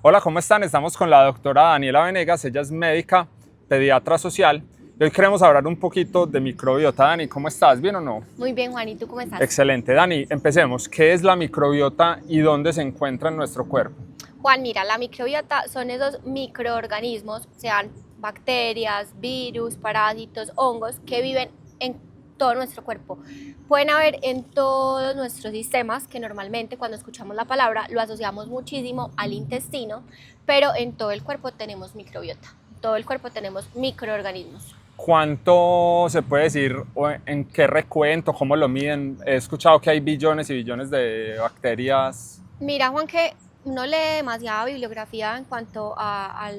Hola, ¿cómo están? Estamos con la doctora Daniela Venegas, ella es médica, pediatra social y hoy queremos hablar un poquito de microbiota. Dani, ¿cómo estás? ¿Bien o no? Muy bien, Juan, ¿y tú cómo estás? Excelente. Dani, empecemos. ¿Qué es la microbiota y dónde se encuentra en nuestro cuerpo? Juan, mira, la microbiota son esos microorganismos, sean bacterias, virus, parásitos, hongos, que viven en todo nuestro cuerpo. Pueden haber en todos nuestros sistemas, que normalmente cuando escuchamos la palabra lo asociamos muchísimo al intestino, pero en todo el cuerpo tenemos microbiota, en todo el cuerpo tenemos microorganismos. ¿Cuánto se puede decir o en qué recuento, cómo lo miden? He escuchado que hay billones y billones de bacterias. Mira, Juan, que uno lee demasiada bibliografía en cuanto a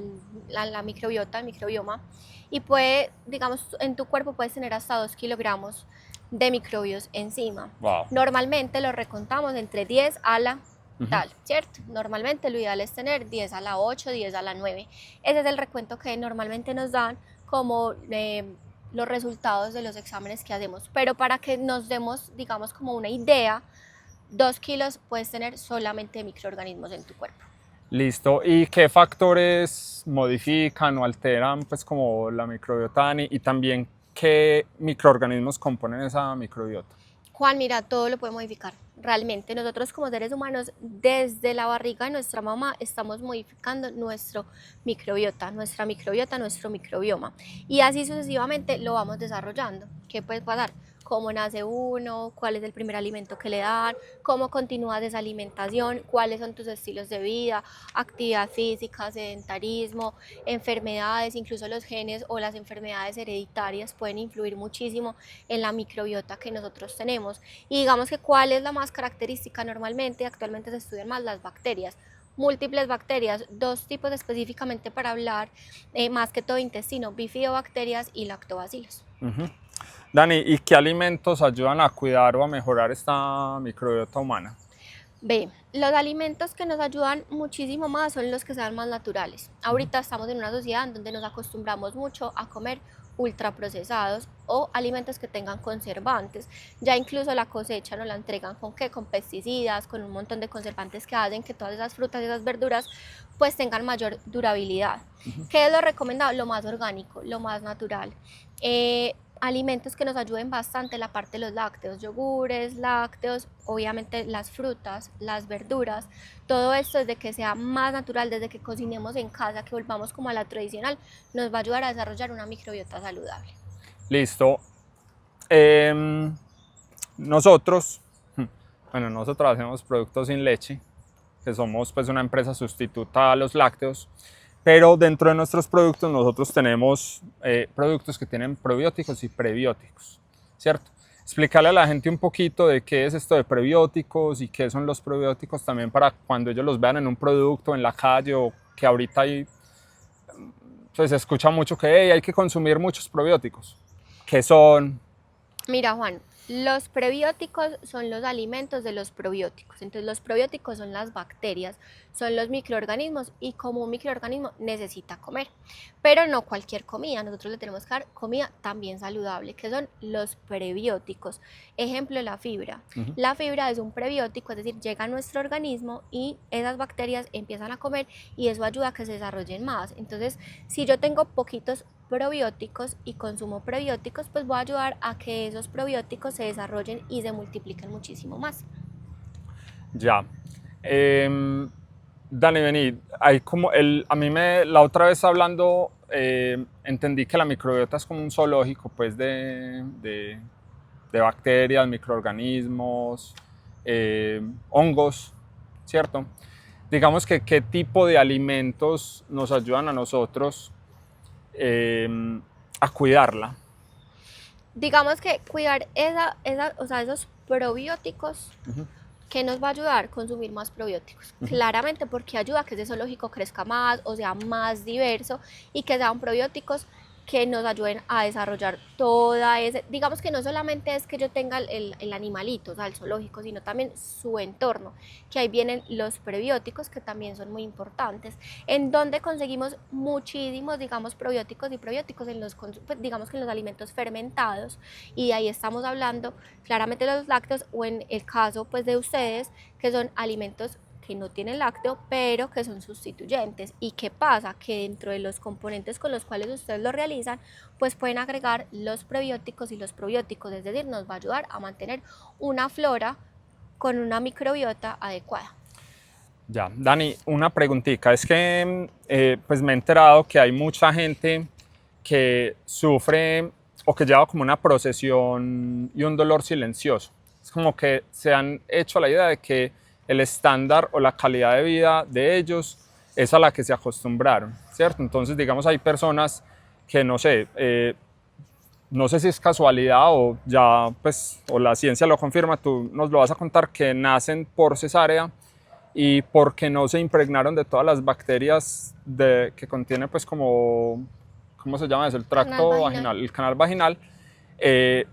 la microbiota, el microbioma, y puede, digamos, en tu cuerpo puedes tener hasta 2 kilogramos de microbios encima. Wow. Normalmente lo recontamos entre 10 a la tal, ¿cierto? Normalmente lo ideal es tener 10 a la 8, 10 a la 9. Ese es el recuento que normalmente nos dan como los resultados de los exámenes que hacemos. Pero para que nos demos, digamos, como una idea, 2 kilos puedes tener solamente microorganismos en tu cuerpo. Listo. ¿Y qué factores modifican o alteran pues como la microbiota, Dani? Y también qué microorganismos componen esa microbiota. Juan, mira, todo lo puede modificar. Realmente nosotros como seres humanos desde la barriga de nuestra mamá estamos modificando nuestro microbiota, nuestro microbioma. Y así sucesivamente lo vamos desarrollando. ¿Qué puede pasar? Cómo nace uno, cuál es el primer alimento que le dan, cómo continúas esa alimentación, cuáles son tus estilos de vida, actividad física, sedentarismo, enfermedades, incluso los genes o las enfermedades hereditarias pueden influir muchísimo en la microbiota que nosotros tenemos. Y digamos que cuál es la más característica normalmente, actualmente se estudian más las bacterias, múltiples bacterias, dos tipos específicamente para hablar, más que todo intestino, bifidobacterias y lactobacilos. Dani, ¿y qué alimentos ayudan a cuidar o a mejorar esta microbiota humana? Ve, los alimentos que nos ayudan muchísimo más son los que sean más naturales. Ahorita estamos en una sociedad en donde nos acostumbramos mucho a comer ultraprocesados o alimentos que tengan conservantes. Ya incluso la cosecha nos la entregan con qué, con pesticidas, con un montón de conservantes que hacen que todas esas frutas y esas verduras pues tengan mayor durabilidad. ¿Qué es lo recomendado? Lo más orgánico, lo más natural. Alimentos que nos ayuden bastante, la parte de los lácteos, yogures, lácteos, obviamente las frutas, las verduras, todo esto desde que sea más natural, desde que cocinemos en casa, que volvamos como a la tradicional, nos va a ayudar a desarrollar una microbiota saludable. Listo. Em, nosotros, nosotros hacemos productos sin leche, que somos pues una empresa sustituta a los lácteos, pero dentro de nuestros productos nosotros tenemos productos que tienen probióticos y prebióticos, ¿cierto? Explicarle a la gente un poquito de qué es esto de prebióticos y qué son los probióticos también para cuando ellos los vean en un producto, en la calle o que ahorita hay, pues se escucha mucho que hey, hay que consumir muchos probióticos. ¿Qué son? Mira, Juan, los prebióticos son los alimentos de los probióticos. Entonces, los probióticos son las bacterias, son los microorganismos y como un microorganismo necesita comer. Pero no cualquier comida, nosotros le tenemos que dar comida también saludable, que son los prebióticos. Ejemplo, la fibra. La fibra es un prebiótico, es decir, llega a nuestro organismo y esas bacterias empiezan a comer y eso ayuda a que se desarrollen más. Entonces, si yo tengo poquitos probióticos y consumo prebióticos, pues voy a ayudar a que esos probióticos se desarrollen y se multipliquen muchísimo más. Ya. Dani, vení, hay como a mí la otra vez hablando, entendí que la microbiota es como un zoológico, pues, de bacterias, microorganismos, hongos, ¿cierto? Digamos que qué tipo de alimentos nos ayudan a nosotros a cuidarla. Digamos que cuidar o sea, esos probióticos, ¿qué nos va a ayudar? A consumir más probióticos. Claramente porque ayuda a que ese zoológico crezca más o sea más diverso y que sean probióticos que nos ayuden a desarrollar toda ese, digamos que no solamente es que yo tenga el animalito, o sea, el zoológico, sino también su entorno, que ahí vienen los prebióticos que también son muy importantes, en donde conseguimos muchísimos, digamos, probióticos y probióticos en los, pues, digamos que en los alimentos fermentados, y ahí estamos hablando claramente de los lácteos o en el caso pues de ustedes, que son alimentos que no tienen lácteo, pero que son sustituyentes. ¿Y qué pasa? Que dentro de los componentes con los cuales ustedes lo realizan, pues pueden agregar los prebióticos y los probióticos, es decir, nos va a ayudar a mantener una flora con una microbiota adecuada. Ya, Dani, una preguntita. Es que pues me he enterado que hay mucha gente que sufre o que lleva como una procesión y un dolor silencioso. Es como que se han hecho la idea de que el estándar o la calidad de vida de ellos es a la que se acostumbraron, ¿cierto? Entonces, digamos, hay personas que no sé si es casualidad o ya, pues, o la ciencia lo confirma, tú nos lo vas a contar, que nacen por cesárea y porque no se impregnaron de todas las bacterias que contiene, pues, como, ¿cómo se llama eso? El tracto vaginal, el canal vaginal,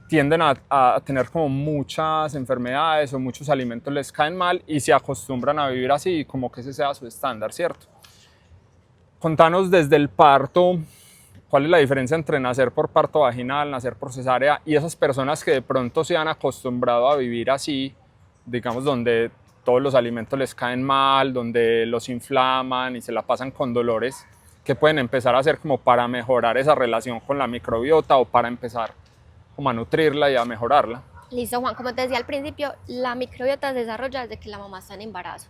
tienden a tener como muchas enfermedades o muchos alimentos les caen mal y se acostumbran a vivir así, como que ese sea su estándar, ¿cierto? Contanos desde el parto, ¿cuál es la diferencia entre nacer por parto vaginal, nacer por cesárea y esas personas que de pronto se han acostumbrado a vivir así, digamos, donde todos los alimentos les caen mal, donde los inflaman y se la pasan con dolores, que pueden empezar a hacer como para mejorar esa relación con la microbiota o para empezar como a nutrirla y a mejorarla? Listo, Juan, como te decía al principio, la microbiota se desarrolla desde que la mamá está en embarazo.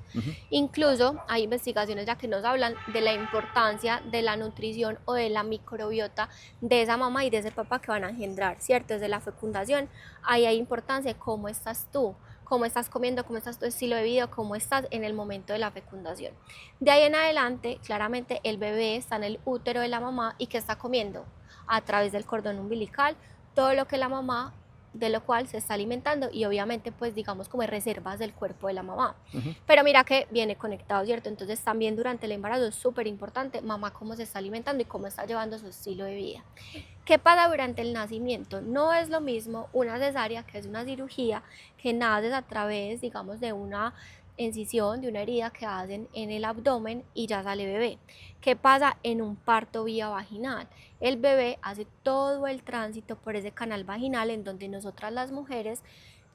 Incluso hay investigaciones ya que nos hablan de la importancia de la nutrición o de la microbiota de esa mamá y de ese papá que van a engendrar, ¿cierto? Desde la fecundación, ahí hay importancia de cómo estás tú, cómo estás comiendo, cómo estás tu estilo de vida, cómo estás en el momento de la fecundación. De ahí en adelante, claramente el bebé está en el útero de la mamá y ¿qué está comiendo? A través del cordón umbilical, todo lo que la mamá, de lo cual se está alimentando y obviamente pues digamos como reservas del cuerpo de la mamá. Pero mira que viene conectado, ¿cierto? Entonces también durante el embarazo es súper importante mamá cómo se está alimentando y cómo está llevando su estilo de vida. ¿Qué pasa durante el nacimiento? No es lo mismo una cesárea, que es una cirugía que naces a través, digamos, de una incisión, de una herida que hacen en el abdomen y ya sale bebé. ¿Qué pasa en un parto vía vaginal? El bebé hace todo el tránsito por ese canal vaginal en donde nosotras las mujeres,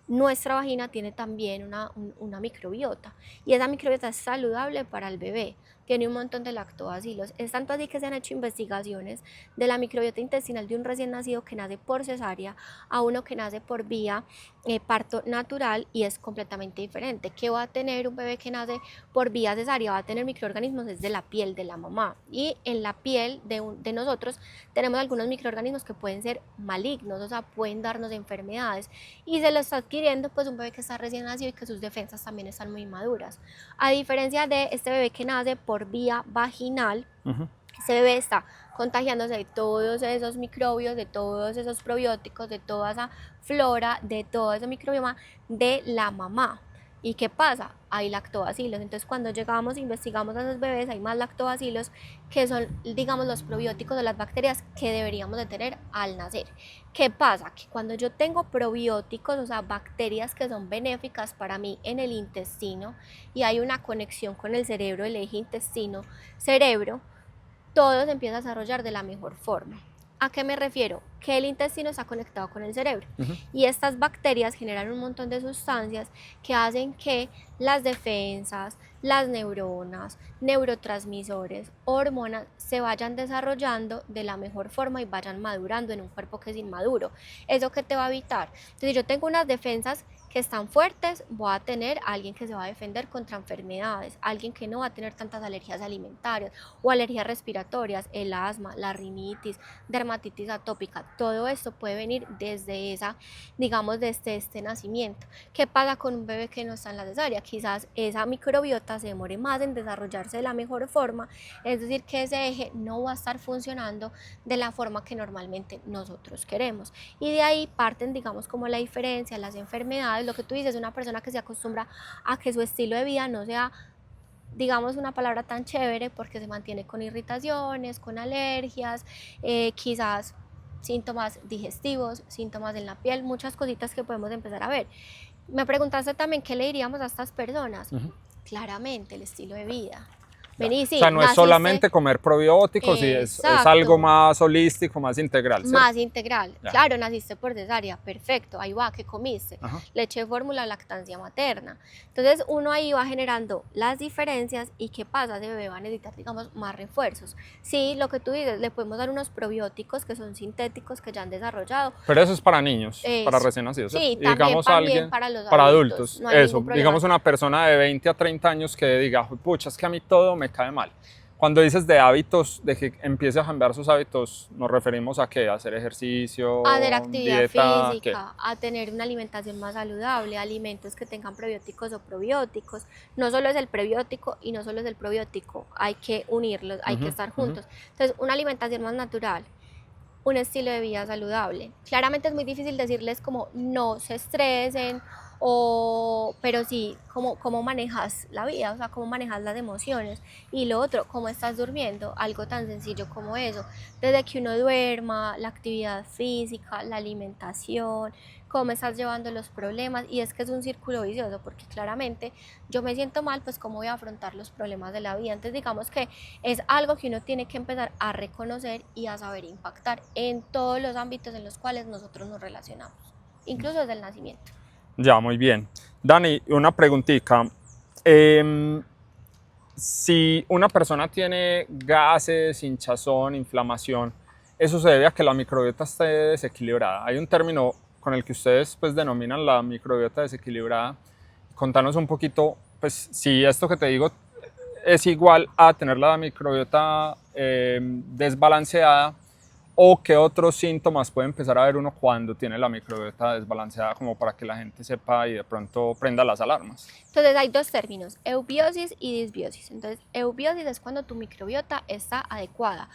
nuestra vagina tiene también una microbiota y esa microbiota es saludable para el bebé, tiene un montón de lactobacilos. Es tanto así que se han hecho investigaciones de la microbiota intestinal de un recién nacido que nace por cesárea a uno que nace por vía parto natural y es completamente diferente. ¿Qué va a tener un bebé que nace por vía cesárea? Va a tener microorganismos desde la piel de la mamá y en la piel de nosotros tenemos algunos microorganismos que pueden ser malignos, o sea, pueden darnos enfermedades y se lo está adquiriendo pues un bebé que está recién nacido y que sus defensas también están muy maduras. A diferencia de este bebé que nace por vía vaginal, ese bebé está contagiándose de todos esos microbios, de todos esos probióticos, de toda esa flora, de todo ese microbioma de la mamá. ¿Y qué pasa? Hay lactobacilos. Entonces, cuando llegamos e investigamos a esos bebés, hay más lactobacilos que son, digamos, los probióticos de las bacterias que deberíamos de tener al nacer. ¿Qué pasa? Que cuando yo tengo probióticos, o sea, bacterias que son benéficas para mí en el intestino y hay una conexión con el cerebro, el eje intestino-cerebro, todo se empieza a desarrollar de la mejor forma. ¿A qué me refiero? Que el intestino está conectado con el cerebro y estas bacterias generan un montón de sustancias que hacen que las defensas, las neuronas, neurotransmisores, hormonas se vayan desarrollando de la mejor forma y vayan madurando en un cuerpo que es inmaduro. ¿Eso qué te va a evitar? Entonces, si yo tengo unas defensas que están fuertes, voy a tener a alguien que se va a defender contra enfermedades, alguien que no va a tener tantas alergias alimentarias o alergias respiratorias, el asma, la rinitis, dermatitis atópica. Todo esto puede venir desde esa, digamos, desde este nacimiento. ¿Qué pasa con un bebé que no está en la cesárea? Quizás esa microbiota se demore más en desarrollarse de la mejor forma, es decir, que ese eje no va a estar funcionando de la forma que normalmente nosotros queremos. Y de ahí parten, digamos, como la diferencia, las enfermedades, lo que tú dices, una persona que se acostumbra a que su estilo de vida no sea, digamos, una palabra tan chévere porque se mantiene con irritaciones, con alergias, quizás síntomas digestivos, síntomas en la piel, muchas cositas que podemos empezar a ver. Me preguntaste también qué le diríamos a estas personas. Claramente el estilo de vida. vení, sí, O sea, no es naciste- solamente comer probióticos, es Exacto. algo más holístico, más integral, ¿cierto? Más integral. Ya. Claro, naciste por cesárea, perfecto, ahí va, ¿qué comiste? Ajá. Leche de fórmula, lactancia materna. Entonces uno ahí va generando las diferencias y ¿qué pasa? Ese bebé va a necesitar, digamos, más refuerzos. Sí, lo que tú dices, le podemos dar unos probióticos que son sintéticos, que ya han desarrollado. Pero eso es para niños, para Eso. recién nacidos, ¿cierto? Sí, Y también, digamos también para los para adultos, adultos, no hay eso, ningún problema. digamos una persona de 20 a 30 años que diga, pucha, es que a mí todo me cae mal. Cuando dices de hábitos, de que empiece a cambiar sus hábitos, ¿nos referimos a qué? ¿A hacer ejercicio? A hacer actividad dieta, física, a tener una alimentación más saludable, alimentos que tengan prebióticos o probióticos. No solo es el prebiótico y no solo es el probiótico, hay que unirlos, hay que estar juntos. Entonces, una alimentación más natural, un estilo de vida saludable. Claramente es muy difícil decirles como no se estresen, pero sí, cómo manejas la vida, o sea, cómo manejas las emociones. Y lo otro, cómo estás durmiendo, algo tan sencillo como eso. Desde que uno duerma, la actividad física, la alimentación, cómo estás llevando los problemas. Y es que es un círculo vicioso, porque claramente yo me siento mal, pues cómo voy a afrontar los problemas de la vida. Entonces digamos que es algo que uno tiene que empezar a reconocer y a saber impactar en todos los ámbitos en los cuales nosotros nos relacionamos, incluso desde el nacimiento. Ya, muy bien. Dani, una preguntita. Si una persona tiene gases, hinchazón, inflamación, ¿eso se debe a que la microbiota esté desequilibrada? Hay un término con el que ustedes pues denominan la microbiota desequilibrada. Contanos un poquito, pues si esto que te digo es igual a tener la microbiota desbalanceada, o qué otros síntomas puede empezar a ver uno cuando tiene la microbiota desbalanceada, como para que la gente sepa y de pronto prenda las alarmas. Entonces hay dos términos, eubiosis y disbiosis. Entonces eubiosis es cuando tu microbiota está adecuada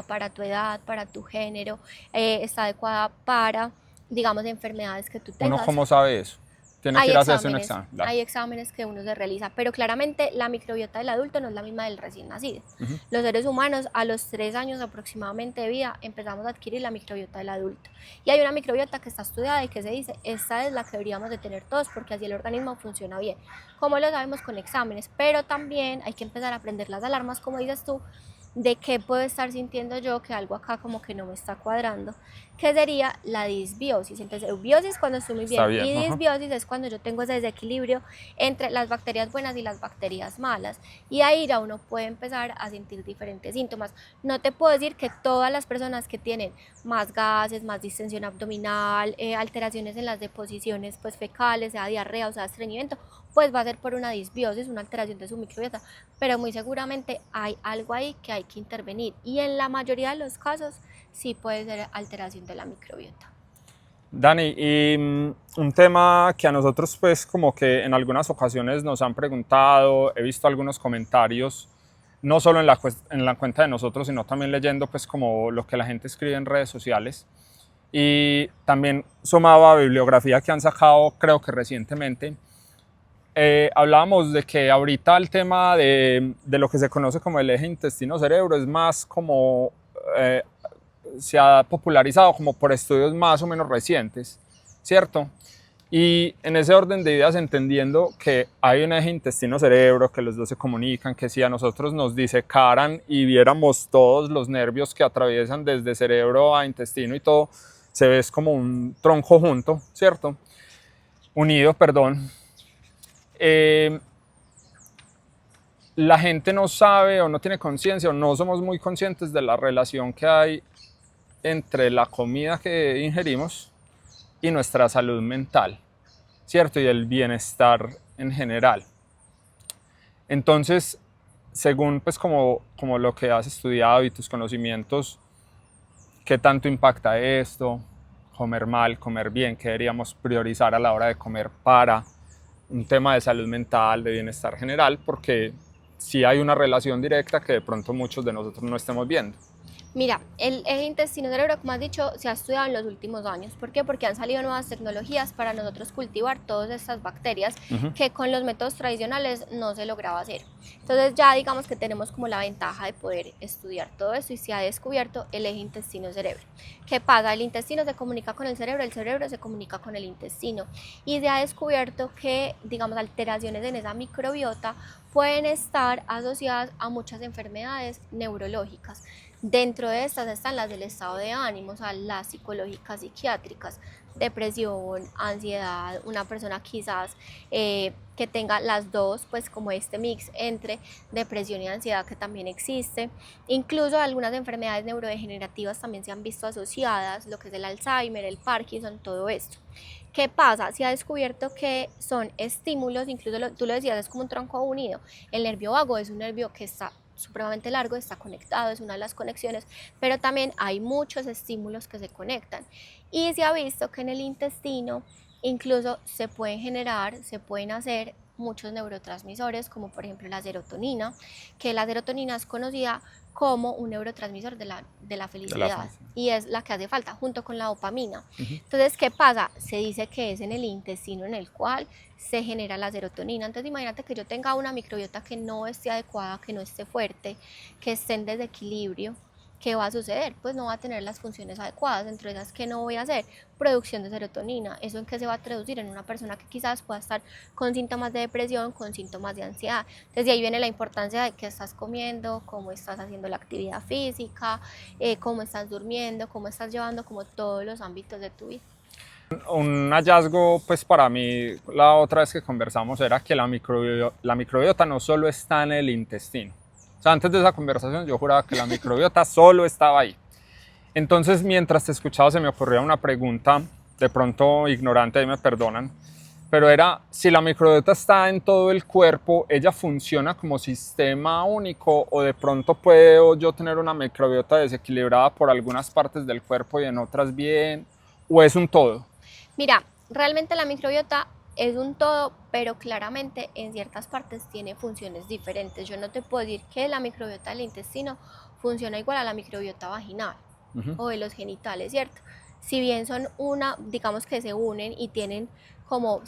para tu edad, para tu género, está adecuada para, digamos, enfermedades que tú tengas. ¿Uno cómo sabe eso? Tiene que ir a hacerse un examen. Claro. Hay exámenes que uno se realiza, pero claramente la microbiota del adulto no es la misma del recién nacido. Los seres humanos a los 3 años aproximadamente de vida empezamos a adquirir la microbiota del adulto. Y hay una microbiota que está estudiada y que se dice, esta es la que deberíamos de tener todos porque así el organismo funciona bien. Como lo sabemos con exámenes, pero también hay que empezar a aprender las alarmas, como dices tú, de qué puedo estar sintiendo yo, que algo acá como que no me está cuadrando, que sería la disbiosis. Entonces, eubiosis cuando estoy muy bien, y disbiosis es cuando yo tengo ese desequilibrio entre las bacterias buenas y las bacterias malas. Y ahí ya uno puede empezar a sentir diferentes síntomas. No te puedo decir que todas las personas que tienen más gases, más distensión abdominal, alteraciones en las deposiciones pues, fecales, sea diarrea o sea estreñimiento, pues va a ser por una disbiosis, una alteración de su microbiota, pero muy seguramente hay algo ahí que hay que intervenir y en la mayoría de los casos sí puede ser alteración de la microbiota. Dani, y un tema que a nosotros pues como que en algunas ocasiones nos han preguntado, he visto algunos comentarios, no solo en la cuenta de nosotros, sino también leyendo pues como lo que la gente escribe en redes sociales, y también sumaba a bibliografía que han sacado creo que recientemente. Hablábamos de que ahorita el tema de lo que se conoce como el eje intestino-cerebro es más como se ha popularizado como por estudios más o menos recientes, ¿cierto? Y en ese orden de ideas, entendiendo que hay un eje intestino-cerebro, que los dos se comunican, que si a nosotros nos disecaran y viéramos todos los nervios que atraviesan desde cerebro a intestino y todo, se ve como un tronco junto, ¿cierto? Unido, perdón. La gente no sabe o no tiene conciencia o no somos muy conscientes de la relación que hay entre la comida que ingerimos y nuestra salud mental, ¿cierto? Y el bienestar en general. Entonces, según pues como lo que has estudiado y tus conocimientos, ¿qué tanto impacta esto? Comer mal, comer bien, ¿qué deberíamos priorizar a la hora de comer para un tema de salud mental, de bienestar general? Porque sí hay una relación directa que de pronto muchos de nosotros no estemos viendo. Mira, el eje intestino-cerebro, como has dicho, se ha estudiado en los últimos años. ¿Por qué? Porque han salido nuevas tecnologías para nosotros cultivar todas estas bacterias que con los métodos tradicionales no se lograba hacer. Entonces ya digamos que tenemos como la ventaja de poder estudiar todo esto y se ha descubierto el eje intestino-cerebro. ¿Qué pasa? El intestino se comunica con el cerebro se comunica con el intestino y se ha descubierto que, digamos, alteraciones en esa microbiota pueden estar asociadas a muchas enfermedades neurológicas. Dentro de estas están las del estado de ánimo, o sea, las psicológicas, psiquiátricas, depresión, ansiedad, una persona quizás que tenga las dos, pues como este mix entre depresión y ansiedad que también existe. Incluso algunas enfermedades neurodegenerativas también se han visto asociadas, lo que es el Alzheimer, el Parkinson, todo esto. ¿Qué pasa? Se ha descubierto que son estímulos, incluso tú lo decías, es como un tronco unido. El nervio vago es un nervio que está supremamente largo, está conectado, es una de las conexiones, pero también hay muchos estímulos que se conectan y se ha visto que en el intestino incluso se pueden generar, se pueden hacer muchos neurotransmisores, como por ejemplo la serotonina, que la serotonina es conocida como un neurotransmisor de la felicidad y es la que hace falta junto con la dopamina. Entonces, ¿qué pasa? Se dice que es en el intestino en el cual se genera la serotonina. Entonces, imagínate que yo tenga una microbiota que no esté adecuada, que no esté fuerte, que esté en desequilibrio. ¿Qué va a suceder? Pues no va a tener las funciones adecuadas, entre esas que no voy a hacer, producción de serotonina. ¿Eso en qué se va a traducir? En una persona que quizás pueda estar con síntomas de depresión, con síntomas de ansiedad. Entonces de ahí viene la importancia de qué estás comiendo, cómo estás haciendo la actividad física, cómo estás durmiendo, cómo estás llevando como todos los ámbitos de tu vida. Un hallazgo, pues para mí, la otra vez que conversamos era que la microbiota no solo está en el intestino. O sea, antes de esa conversación yo juraba que la microbiota solo estaba ahí. Entonces, mientras te escuchaba, se me ocurría una pregunta, de pronto ignorante, ahí me perdonan, pero era, si la microbiota está en todo el cuerpo, ¿ella funciona como sistema único o de pronto puedo yo tener una microbiota desequilibrada por algunas partes del cuerpo y en otras bien? ¿O es un todo? Mira, realmente la microbiota es un todo, pero claramente en ciertas partes tiene funciones diferentes. Yo no te puedo decir que la microbiota del intestino funciona igual a la microbiota vaginal o de los genitales, ¿cierto? Si bien son una, digamos que se unen y tienen como,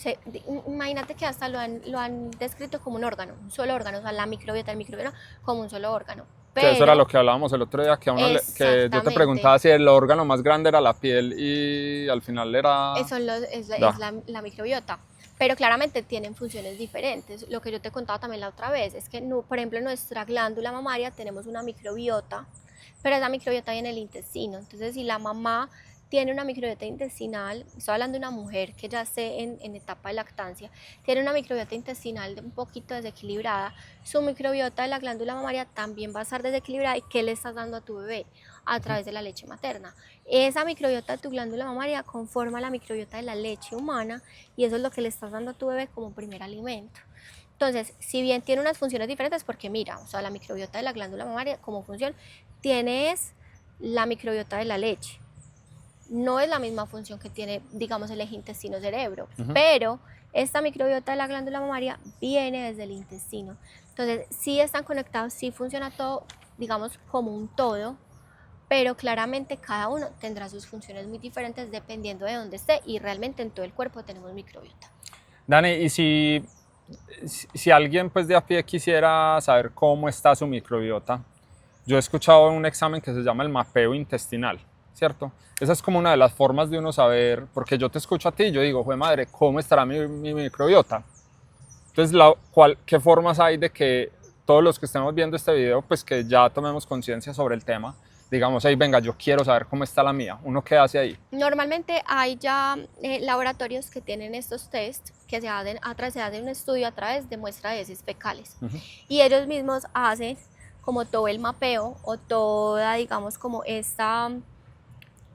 imagínate que hasta lo han descrito como un órgano, un solo órgano, o sea, la microbiota, el microbioma como un solo órgano. Que eso era lo que hablábamos el otro día, que, que yo te preguntaba si el órgano más grande era la piel y al final era... Eso es la microbiota. Pero claramente tienen funciones diferentes. Lo que yo te contaba también la otra vez es que, por ejemplo, en nuestra glándula mamaria tenemos una microbiota, pero esa microbiota hay en el intestino. Entonces, si la mamá tiene una microbiota intestinal, estoy hablando de una mujer que ya esté en etapa de lactancia, tiene una microbiota intestinal un poquito desequilibrada, su microbiota de la glándula mamaria también va a estar desequilibrada. ¿Y qué le estás dando a tu bebé? A través de la leche materna. Esa microbiota de tu glándula mamaria conforma la microbiota de la leche humana y eso es lo que le estás dando a tu bebé como primer alimento. Entonces, si bien tiene unas funciones diferentes, porque mira, o sea, la microbiota de la glándula mamaria como función tienes la microbiota de la leche. No es la misma función que tiene, digamos, el eje intestino-cerebro, pero esta microbiota de la glándula mamaria viene desde el intestino. Entonces, sí están conectados, sí funciona todo, digamos, como un todo, pero claramente cada uno tendrá sus funciones muy diferentes dependiendo de dónde esté y realmente en todo el cuerpo tenemos microbiota. Dani, y si alguien pues de a pie quisiera saber cómo está su microbiota, yo he escuchado un examen que se llama el mapeo intestinal, ¿cierto? Esa es como una de las formas de uno saber, porque yo te escucho a ti y yo digo, jue madre, ¿cómo estará mi microbiota? Entonces, ¿qué formas hay de que todos los que estemos viendo este video, pues que ya tomemos conciencia sobre el tema, digamos, hey, venga, yo quiero saber cómo está la mía? ¿Uno qué hace ahí? Normalmente hay ya laboratorios que tienen estos test que se hacen un estudio a través de muestra de heces fecales y ellos mismos hacen como todo el mapeo o toda, digamos, como esta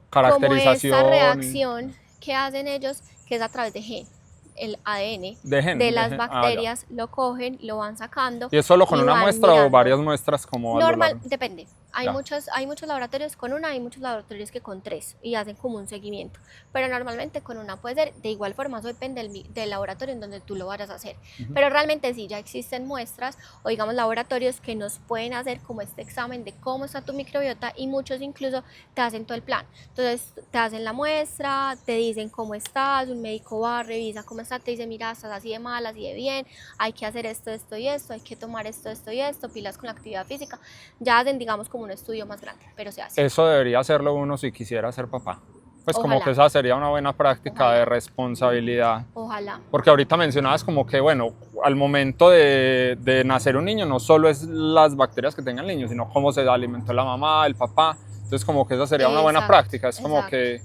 caracterización, como esta reacción que hacen ellos, que es a través de gen. el ADN de las gen. bacterias, lo cogen, lo van sacando. ¿Y es solo con y una van muestra o mirando. varias muestras como a lo Normal, largo? depende. Hay Ya. muchos laboratorios con una, hay muchos laboratorios que con 3 y hacen como un seguimiento. Pero normalmente con una puede ser, de igual forma, eso depende del laboratorio en donde tú lo vayas a hacer. Pero realmente sí, ya existen muestras o digamos laboratorios que nos pueden hacer como este examen de cómo está tu microbiota y muchos incluso te hacen todo el plan. Entonces te hacen la muestra, te dicen cómo estás, un médico va, revisa cómo estás, te dice mira, estás así de mal, así de bien, hay que hacer esto, esto y esto, hay que tomar esto, esto y esto, pilas con la actividad física. Ya hacen, digamos, como un estudio más grande, pero se hace. Eso debería hacerlo uno si quisiera ser papá. Pues como que Ojalá. esa sería una buena práctica Ojalá. de responsabilidad. Ojalá. Porque ahorita mencionabas como que, bueno, al momento de nacer un niño no solo es las bacterias que tenga el niño, sino cómo se alimentó la mamá, el papá. Entonces como que esa sería una buena Exacto, práctica. Es como exacto. que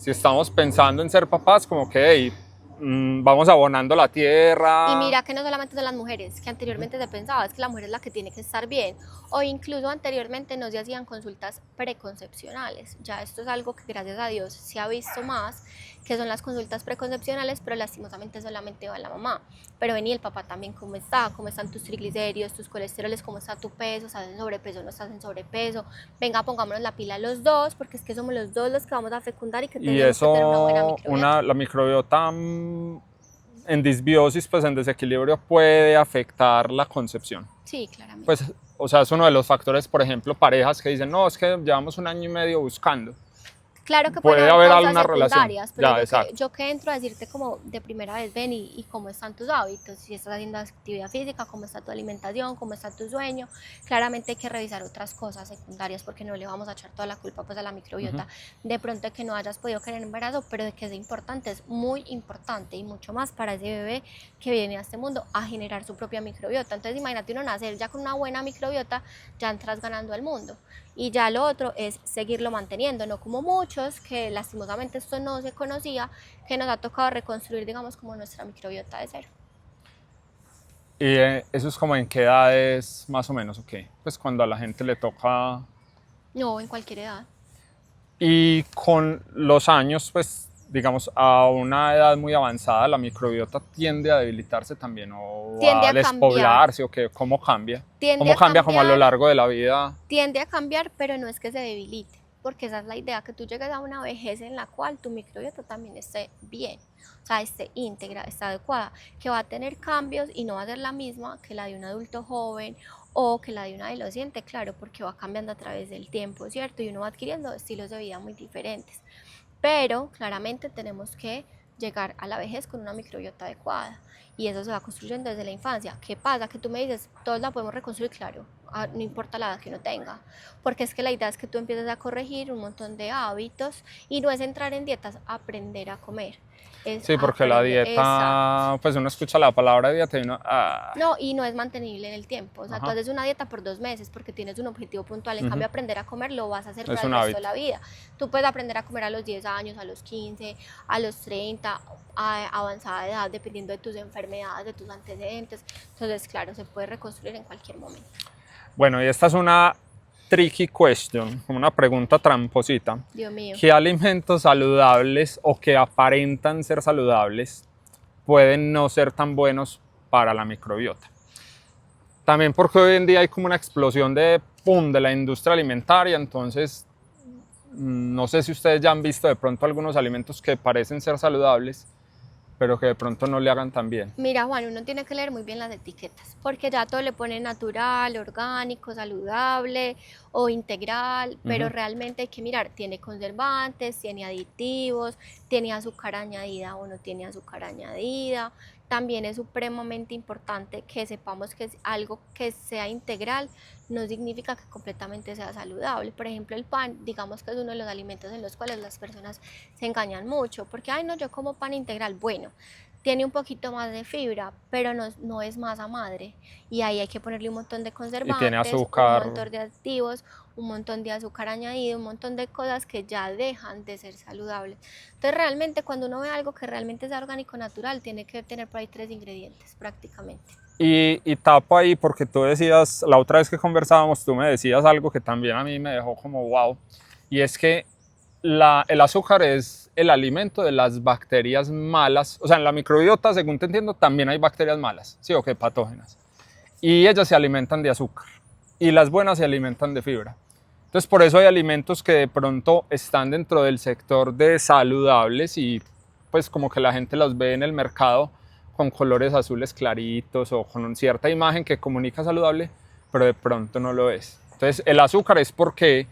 si estamos pensando en ser papás, como que hey, vamos abonando la Y tierra. mira que no solamente son las mujeres, que anteriormente se pensaba es que la mujer es la que tiene que estar bien, o incluso anteriormente no se hacían consultas preconcepcionales. Ya esto es algo que gracias a Dios se ha visto más, que son las consultas preconcepcionales, pero lastimosamente solamente va la mamá. Pero ven y el papá también, cómo están tus triglicéridos, tus colesteroles, cómo está tu peso, estás en sobrepeso, no estás en sobrepeso. Venga, pongámonos la pila los dos, porque es que somos los dos los que vamos a fecundar y que Y tenemos que tener una buena eso, microbiota. la microbiota en disbiosis, pues en desequilibrio puede afectar la concepción. Sí, claramente. Pues, o sea, es uno de los factores, por ejemplo, parejas que dicen, no, es que llevamos un año y medio buscando. Claro que pueden Puede haber haber causas alguna relación. secundarias, pero Ya, exacto. yo que entro a decirte como de primera vez, ven y cómo están tus hábitos, si estás haciendo actividad física, cómo está tu alimentación, cómo está tu sueño. Claramente hay que revisar otras cosas secundarias porque no le vamos a echar toda la culpa pues a la microbiota. De pronto de que no hayas podido tener embarazo, pero de que es importante, es muy importante y mucho más para ese bebé que viene a este mundo a generar su propia microbiota. Entonces imagínate uno nacer ya con una buena microbiota, ya entras ganando al mundo. Y ya lo otro es seguirlo manteniendo, no como muchos que lastimosamente esto no se conocía, que nos ha tocado reconstruir, digamos, como nuestra microbiota de cero. Y eso es como en qué edades más o menos, ¿ok? Pues cuando a la gente le toca. No, en cualquier edad. Y con los años, pues digamos, a una edad muy avanzada, la microbiota tiende a debilitarse también o Tiende a a cambiar. despoblarse o qué, ¿cómo cambia? Tiende ¿Cómo a cambia como a lo cambiar, largo de la vida? tiende a cambiar, pero no es que se debilite, porque esa es la idea, que tú llegues a una vejez en la cual tu microbiota también esté bien, o sea, esté íntegra, esté adecuada, que va a tener cambios y no va a ser la misma que la de un adulto joven o que la de un adolescente, claro, porque va cambiando a través del tiempo, ¿cierto? Y uno va adquiriendo estilos de vida muy diferentes. Pero claramente tenemos que llegar a la vejez con una microbiota adecuada y eso se va construyendo desde la infancia. ¿Qué pasa? Que tú me dices, todos la podemos reconstruir, claro, no importa la edad que uno tenga, porque es que la idea es que tú empieces a corregir un montón de hábitos y no es entrar en dietas, aprender a comer. Es Sí, porque la aprender, exacto. dieta, pues uno escucha la palabra dieta y uno, No, y no es mantenible en el tiempo. O sea, tú ajá, haces una dieta por 2 meses porque tienes un objetivo puntual. En cambio, aprender a comer lo vas a hacer es para el un resto de hábito. la vida. Tú puedes aprender a comer a los 10 años, a los 15, a los 30, a avanzada edad, dependiendo de tus enfermedades, de tus antecedentes. Entonces, claro, se puede reconstruir en cualquier momento. Bueno, y esta es una tricky question, una pregunta tramposita. Dios mío. ¿Qué alimentos saludables o que aparentan ser saludables pueden no ser tan buenos para la microbiota? También porque hoy en día hay como una explosión de la industria alimentaria, entonces no sé si ustedes ya han visto de pronto algunos alimentos que parecen ser saludables, pero que de pronto no le hagan tan bien. Mira, Juan, uno tiene que leer muy bien las etiquetas, porque ya todo le pone natural, orgánico, saludable o integral, pero realmente hay que mirar, tiene conservantes, tiene aditivos, tiene azúcar añadida o no tiene azúcar añadida. También es supremamente importante que sepamos que es algo que sea integral, no significa que completamente sea saludable. Por ejemplo, el pan, digamos que es uno de los alimentos en los cuales las personas se engañan mucho, porque, ay, no, yo como pan integral. Bueno, tiene un poquito más de fibra, pero no es masa madre. Y ahí hay que ponerle un montón de Y tiene conservantes, un azúcar. montón de aditivos, un montón de azúcar añadido, un montón de cosas que ya dejan de ser saludables. Entonces realmente cuando uno ve algo que realmente es orgánico natural, tiene que tener por ahí 3 ingredientes prácticamente. Y tapo ahí porque tú decías, la otra vez que conversábamos, tú me decías algo que también a mí me dejó como wow, y es que el azúcar es es el alimento de las bacterias malas. O sea, en la microbiota, según te entiendo, también hay bacterias malas, ¿sí o qué? Patógenas. Y ellas se alimentan de azúcar y las buenas se alimentan de fibra. Entonces, por eso hay alimentos que de pronto están dentro del sector de saludables y pues como que la gente los ve en el mercado con colores azules claritos o con cierta imagen que comunica saludable, pero de pronto no lo es. Entonces, el azúcar es porque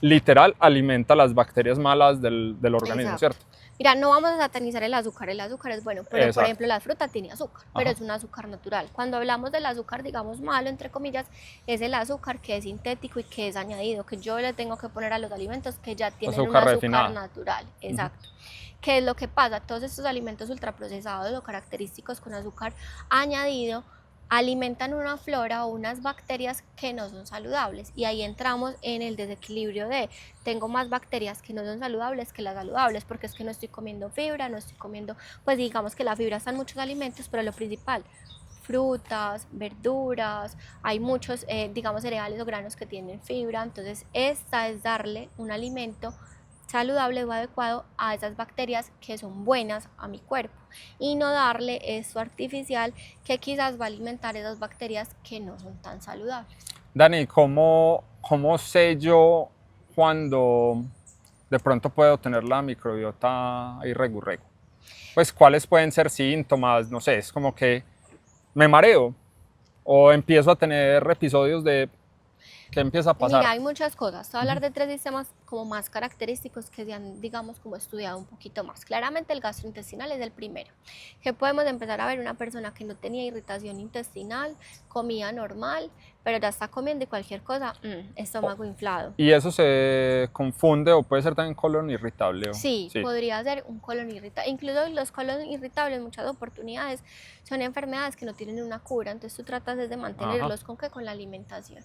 literal alimenta las bacterias malas del organismo, Exacto. ¿cierto? Mira, no vamos a satanizar el azúcar es bueno, pero por Exacto. ejemplo la fruta tiene azúcar, pero Ajá. es un azúcar natural. Cuando hablamos del azúcar, digamos malo, entre comillas, es el azúcar que es sintético y que es añadido, que yo le tengo que poner a los alimentos que ya tienen un Azúcar azúcar refinado. natural. Exacto. ¿Qué es lo que pasa? Todos estos alimentos ultraprocesados o característicos con azúcar añadido alimentan una flora o unas bacterias que no son saludables y ahí entramos en el desequilibrio de tengo más bacterias que no son saludables que las saludables porque es que no estoy comiendo fibra, no estoy comiendo, pues digamos que la fibra está en muchos alimentos, pero lo principal, frutas, verduras, hay muchos, digamos, cereales o granos que tienen fibra, entonces esta es darle un alimento saludable o adecuado a esas bacterias que son buenas a mi cuerpo y no darle esto artificial que quizás va a alimentar esas bacterias que no son tan saludables. Dani, ¿cómo sé yo cuando de pronto puedo tener la microbiota ahí regu? Pues, ¿cuáles pueden ser síntomas? No sé, es como que me mareo o empiezo a tener episodios de ¿qué empieza a pasar? Mira, hay muchas cosas. Te voy a hablar de 3 sistemas como más característicos que se han, digamos, como estudiado un poquito más. Claramente el gastrointestinal es el primero. Que podemos empezar a ver una persona que no tenía irritación intestinal, comía normal, pero ya está comiendo y cualquier cosa, estómago inflado. ¿Y eso se confunde o puede ser también colon irritable? Sí, podría ser un colon irritable. Incluso los colon irritables, en muchas oportunidades, son enfermedades que no tienen una cura. Entonces tú tratas de mantenerlos con ¿qué? Con la alimentación.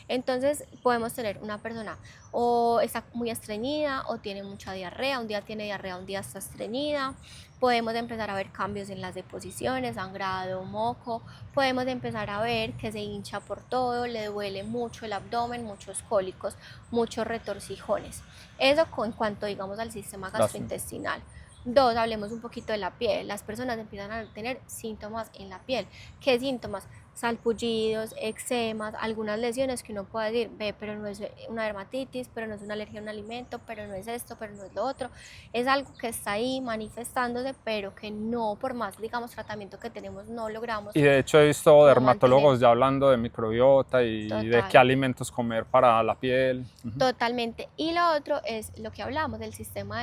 Entonces podemos tener una persona o está muy estreñida o tiene mucha diarrea. Un día tiene diarrea, un día está estreñida. Podemos empezar a ver cambios en las deposiciones, sangrado, moco. Podemos empezar a ver que se hincha por todo, le duele mucho el abdomen, muchos cólicos, muchos retorcijones. Eso en cuanto, digamos, al sistema gastrointestinal. 2, hablemos un poquito de la piel. Las personas empiezan a tener síntomas en la piel. ¿Qué síntomas? Salpullidos, eczemas, algunas lesiones que uno puede decir, ve, pero no es una dermatitis, pero no es una alergia a un alimento, pero no es esto, pero no es lo otro. Es algo que está ahí manifestándose, pero que no, por más, digamos, tratamiento que tenemos, no logramos. Y de hecho he visto dermatólogos ya hablando de microbiota y de qué alimentos comer para la piel. Totalmente. Y lo otro es lo que hablamos, del sistema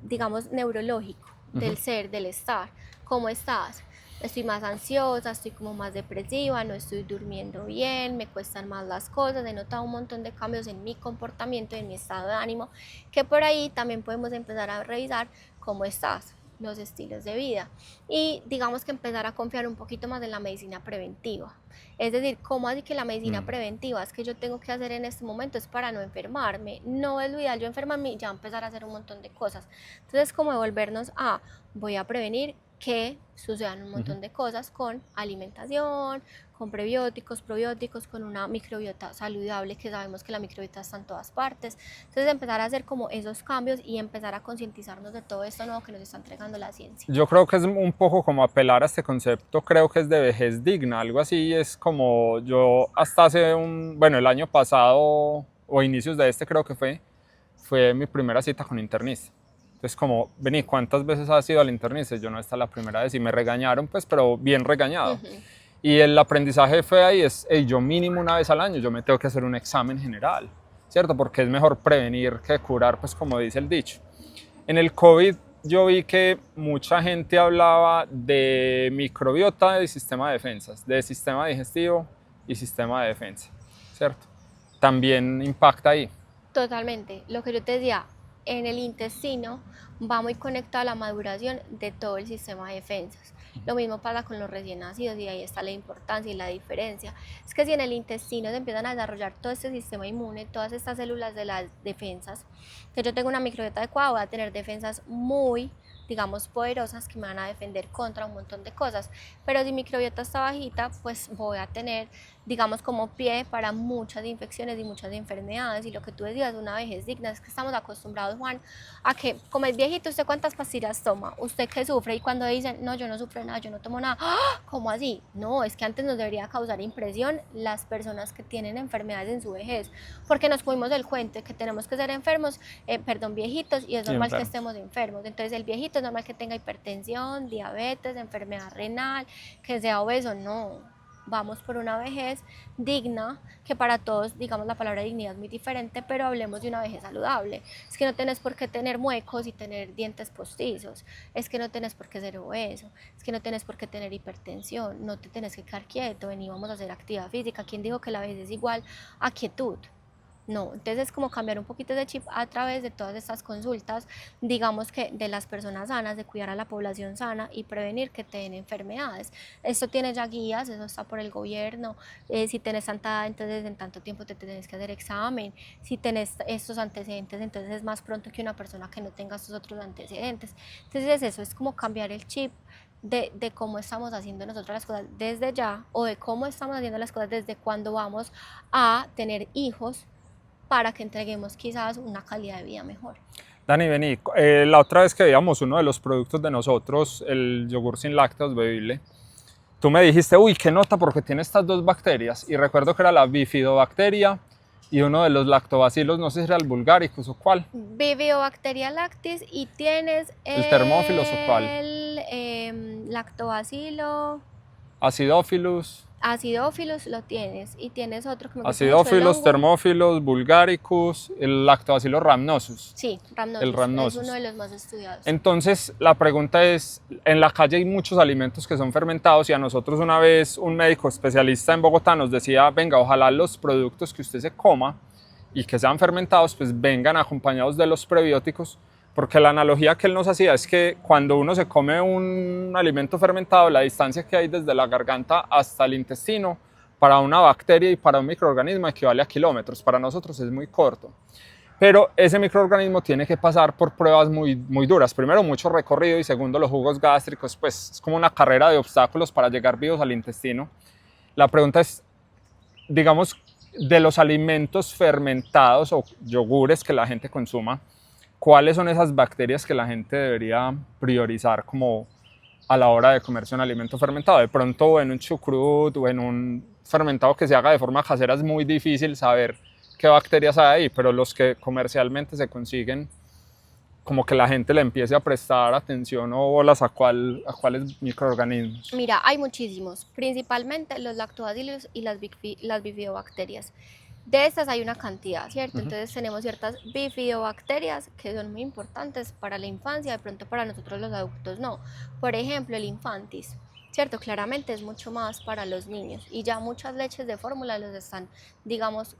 digamos, neurológico, del ser, del estar. ¿Cómo estás? Estoy más ansiosa, estoy como más depresiva, no estoy durmiendo bien, me cuestan más las cosas, he notado un montón de cambios en mi comportamiento, en mi estado de ánimo, que por ahí también podemos empezar a revisar cómo estás, los estilos de vida y digamos que empezar a confiar un poquito más en la medicina preventiva. Es decir, ¿cómo así que la medicina preventiva es que yo tengo que hacer en este momento es para no enfermarme? No es lo ideal yo enfermarme y ya empezar a hacer un montón de cosas. Entonces, como devolvernos a voy a prevenir que sucedan un montón de cosas con alimentación, con prebióticos, probióticos, con una microbiota saludable, que sabemos que la microbiota está en todas partes. Entonces empezar a hacer como esos cambios y empezar a concientizarnos de todo esto nuevo que nos está entregando la ciencia. Yo creo que es un poco como apelar a este concepto, creo que es de vejez digna, algo así. Es como yo hasta hace el año pasado o inicios de este creo que fue mi primera cita con internista. Entonces como, vení, ¿cuántas veces has ido al internista? Yo no, esta es la primera vez y me regañaron, pues, pero bien regañado. Y el aprendizaje fue ahí, yo mínimo una vez al año, yo me tengo que hacer un examen general, ¿cierto? Porque es mejor prevenir que curar, pues como dice el dicho. En el COVID yo vi que mucha gente hablaba de microbiota del sistema de defensas, de sistema digestivo y sistema de defensa, ¿cierto? También impacta ahí. Totalmente, lo que yo te decía, en el intestino va muy conectado a la maduración de todo el sistema de defensas. Lo mismo pasa con los recién nacidos y ahí está la importancia y la diferencia. Es que si en el intestino se empiezan a desarrollar todo este sistema inmune, todas estas células de las defensas, que yo tengo una microbiota adecuada, voy a tener defensas muy digamos, poderosas que me van a defender contra un montón de cosas. Pero si mi microbiota está bajita, pues voy a tener, digamos, como pie para muchas infecciones y muchas enfermedades. Y lo que tú decías, una vejez digna, es que estamos acostumbrados, Juan, a que como es viejito, ¿usted cuántas pastillas toma? ¿Usted qué sufre? Y cuando dicen, no, yo no sufro nada, yo no tomo nada, ¡ah! ¿Cómo así? No, es que antes nos debería causar impresión las personas que tienen enfermedades en su vejez, porque nos fuimos del cuento de que tenemos que ser enfermos, viejitos, y es normal que estemos enfermos. Entonces el viejito es normal que tenga hipertensión, diabetes, enfermedad renal, que sea obeso. No, vamos por una vejez digna, que para todos, digamos, la palabra dignidad es muy diferente, pero hablemos de una vejez saludable. Es que no tenés por qué tener muecos y tener dientes postizos, es que no tenés por qué ser obeso, es que no tenés por qué tener hipertensión, no te tenés que quedar quieto, vení, vamos a hacer actividad física. ¿Quién dijo que la vejez es igual a quietud? No, entonces es como cambiar un poquito de chip a través de todas estas consultas, digamos que de las personas sanas, de cuidar a la población sana y prevenir que te den enfermedades. Esto tiene ya guías, eso está por el gobierno. Si tenés tanta edad, entonces en tanto tiempo te tenés que hacer examen. Si tenés estos antecedentes, entonces es más pronto que una persona que no tenga estos otros antecedentes. Entonces eso es como cambiar el chip de cómo estamos haciendo nosotros las cosas desde ya, o de cómo estamos haciendo las cosas desde cuando vamos a tener hijos, para que entreguemos quizás una calidad de vida mejor. Dani, vení, la otra vez que veíamos uno de los productos de nosotros, el yogur sin lácteos bebible, tú me dijiste, uy, qué nota porque tiene estas dos bacterias, y recuerdo que era la bifidobacteria y uno de los lactobacilos, no sé si era el bulgaricus o cuál. Bifidobacteria lactis, y tienes el termófilos o cuál. El lactobacilo. Acidophilus. Acidófilos lo tienes, y tienes otro que me gusta Acidófilos, mucho, termófilos, bulgaricus, el lactobacillus rhamnosus. Sí, rhamnosus, el rhamnosus es uno de los más estudiados. Entonces, la pregunta es, en la calle hay muchos alimentos que son fermentados, y a nosotros una vez un médico especialista en Bogotá nos decía, venga, ojalá los productos que usted se coma y que sean fermentados, pues vengan acompañados de los prebióticos, porque la analogía que él nos hacía es que cuando uno se come un alimento fermentado, la distancia que hay desde la garganta hasta el intestino para una bacteria y para un microorganismo equivale a kilómetros. Para nosotros es muy corto, pero ese microorganismo tiene que pasar por pruebas muy, muy duras. Primero, mucho recorrido, y segundo, los jugos gástricos, pues es como una carrera de obstáculos para llegar vivos al intestino. La pregunta es, digamos, de los alimentos fermentados o yogures que la gente consuma, ¿cuáles son esas bacterias que la gente debería priorizar como a la hora de comerse un alimento fermentado? De pronto en un chucrut o en un fermentado que se haga de forma casera es muy difícil saber qué bacterias hay ahí, pero los que comercialmente se consiguen, como que la gente le empiece a prestar atención o bolas a cuáles microorganismos. Mira, hay muchísimos, principalmente los lactobacillus y las bifidobacterias. De estas hay una cantidad, ¿cierto? Entonces tenemos ciertas bifidobacterias que son muy importantes para la infancia, de pronto para nosotros los adultos no. Por ejemplo, el infantis, ¿cierto? Claramente es mucho más para los niños, y ya muchas leches de fórmula los están, digamos,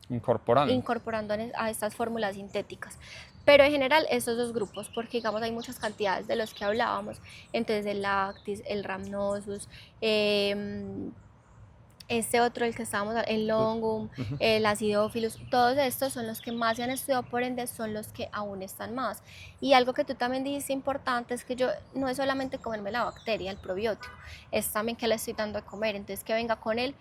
incorporando a estas fórmulas sintéticas. Pero en general esos dos grupos, porque digamos hay muchas cantidades de los que hablábamos, entonces el lactis, el rhamnosus, este otro, el que estábamos, el longum, el acidophilus, todos estos son los que más se han estudiado, por ende son los que aún están más. Y algo que tú también dijiste importante es que yo no es solamente comerme la bacteria, el probiótico, es también que le estoy dando a comer, entonces que venga con el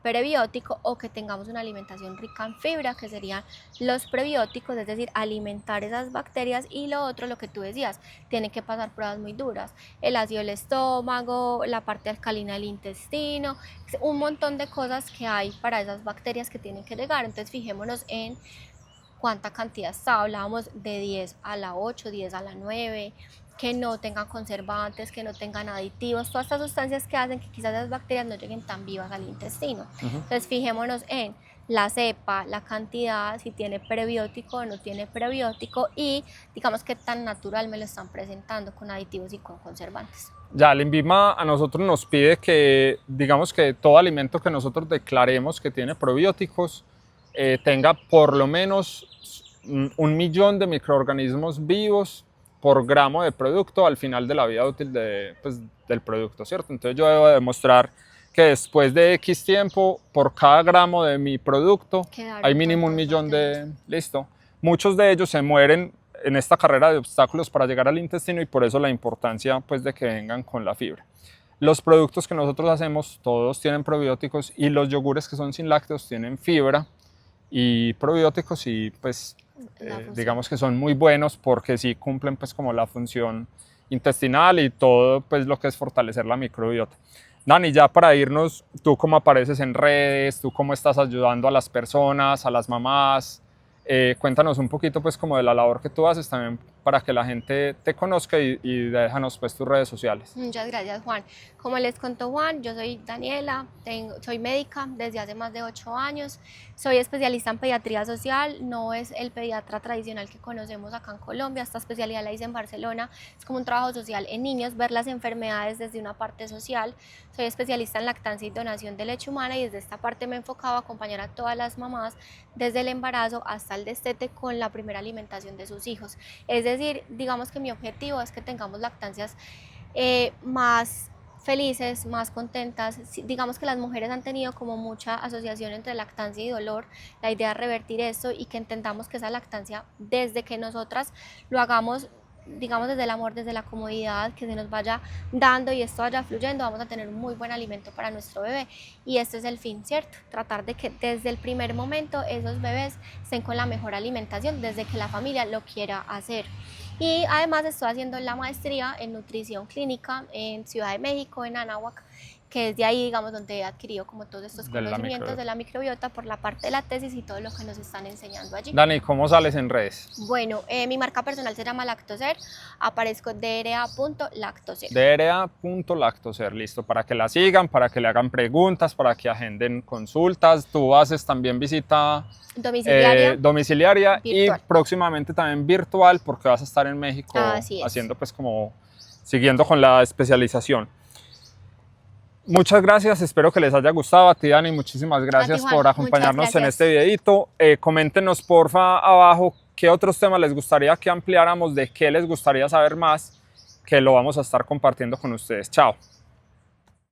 prebiótico, o que tengamos una alimentación rica en fibra, que serían los prebióticos, es decir, alimentar esas bacterias. Y lo otro, lo que tú decías, tienen que pasar pruebas muy duras, el ácido del estómago, la parte alcalina del intestino, un montón de cosas que hay para esas bacterias que tienen que llegar. Entonces fijémonos en cuánta cantidad está, hablábamos de 10 a la 8, 10 a la 9, que no tengan conservantes, que no tengan aditivos, todas estas sustancias que hacen que quizás las bacterias no lleguen tan vivas al intestino. Entonces fijémonos en la cepa, la cantidad, si tiene prebiótico o no tiene prebiótico, y digamos qué tan natural me lo están presentando con aditivos y con conservantes. Ya, el INVIMA a nosotros nos pide que, digamos, que todo alimento que nosotros declaremos que tiene probióticos tenga por lo menos 1 millón de microorganismos vivos por gramo de producto al final de la vida útil del producto, ¿cierto? Entonces yo debo demostrar que después de X tiempo, por cada gramo de mi producto, hay mínimo 1 millón de... Listo. Muchos de ellos se mueren en esta carrera de obstáculos para llegar al intestino, y por eso la importancia pues de que vengan con la fibra. Los productos que nosotros hacemos todos tienen probióticos, y los yogures que son sin lácteos tienen fibra y probióticos, y pues digamos que son muy buenos porque sí cumplen pues como la función intestinal y todo pues lo que es fortalecer la microbiota. Dani, ya para irnos, ¿tú cómo apareces en redes? ¿Tú cómo estás ayudando a las personas, a las mamás? Cuéntanos un poquito pues como de la labor que tú haces también para que la gente te conozca, y déjanos pues tus redes sociales. Muchas gracias, Juan. Como les contó Juan, yo soy Daniela, soy médica desde hace más de 8 años, soy especialista en pediatría social, no es el pediatra tradicional que conocemos acá en Colombia, esta especialidad la hice en Barcelona, es como un trabajo social en niños, ver las enfermedades desde una parte social. Soy especialista en lactancia y donación de leche humana, y desde esta parte me he enfocado a acompañar a todas las mamás desde el embarazo hasta el destete con la primera alimentación de sus hijos. Es decir, digamos que mi objetivo es que tengamos lactancias más felices, más contentas. Digamos que las mujeres han tenido como mucha asociación entre lactancia y dolor. La idea es revertir esto y que entendamos que esa lactancia, desde que nosotras lo hagamos, digamos desde el amor, desde la comodidad, que se nos vaya dando y esto vaya fluyendo, vamos a tener un muy buen alimento para nuestro bebé, y este es el fin, ¿cierto? Tratar de que desde el primer momento esos bebés estén con la mejor alimentación, desde que la familia lo quiera hacer. Y además estoy haciendo la maestría en nutrición clínica en Ciudad de México, en Anáhuac, que es de ahí, digamos, donde he adquirido como todos estos conocimientos de la microbiota por la parte de la tesis y todo lo que nos están enseñando allí. Dani, ¿cómo sales en redes? Bueno, mi marca personal se llama Lactoser, aparezco dra.lactoser. dra.lactoser, listo, para que la sigan, para que le hagan preguntas, para que agenden consultas. Tú haces también visita domiciliaria y próximamente también virtual, porque vas a estar en México haciendo pues como siguiendo con la especialización. Muchas gracias, espero que les haya gustado. A ti, Dani, muchísimas gracias por acompañarnos en este videito. Coméntenos porfa abajo qué otros temas les gustaría que ampliáramos, de qué les gustaría saber más, que lo vamos a estar compartiendo con ustedes. Chao.